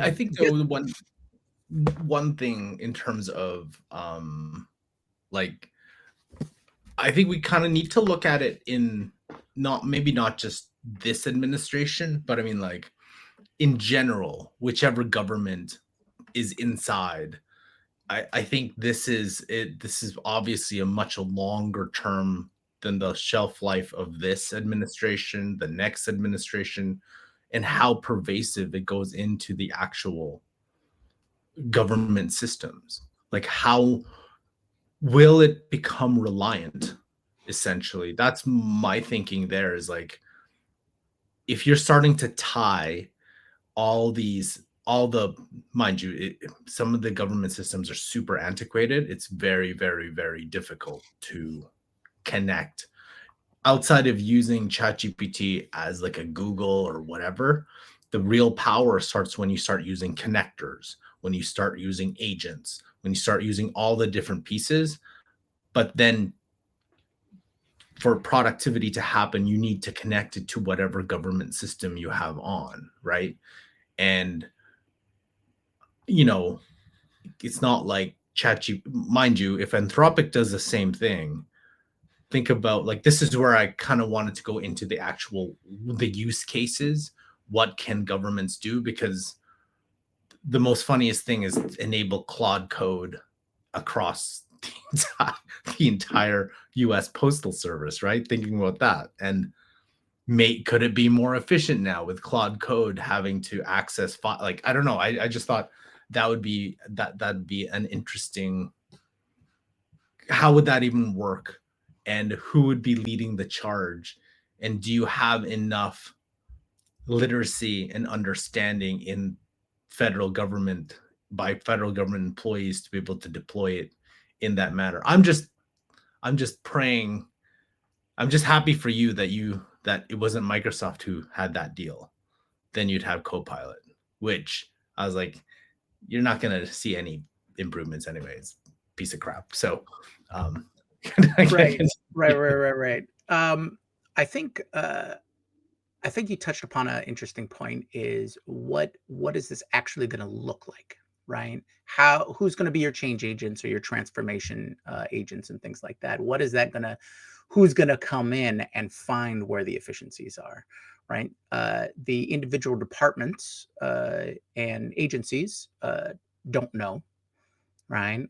I Mm. think though the one thing in terms of like I think we kind of need to look at it in not maybe not just this administration, but I mean like in general, whichever government is inside. I think this is it. This is obviously a much longer term than the shelf life of this administration, the next administration, and how pervasive it goes into the actual government systems. Like, how will it become reliant? Essentially, that's my thinking. There is like, if you're starting to tie all the mind you, some of the government systems are super antiquated. It's very, very, very difficult to connect outside of using ChatGPT as like a Google or whatever. The real power starts when you start using connectors, when you start using agents, when you start using all the different pieces. But then for productivity to happen, you need to connect it to whatever government system you have on, right? And you know, it's not like ChatGPT. Mind you, if Anthropic does the same thing, think about like this is where I kind of wanted to go into the use cases. What can governments do? Because the most funniest thing is enable Claude code across the entire U.S. Postal Service, right? Thinking about that, and could it be more efficient now with Claude code having to access like I don't know. I just thought that'd be an interesting. How would that even work, and who would be leading the charge, and do you have enough literacy and understanding in federal government by federal government employees to be able to deploy it in that manner? I'm just praying. I'm just happy for you that it wasn't Microsoft who had that deal. Then you'd have Copilot, which I was like, you're not gonna see any improvements anyways. Piece of crap. So um Right. Right. I think I think you touched upon an interesting point is what is this actually going to look like, right? Who's going to be your change agents or your transformation agents and things like that? What is that going to who's going to come in and find where the efficiencies are, right? The individual departments and agencies don't know, right?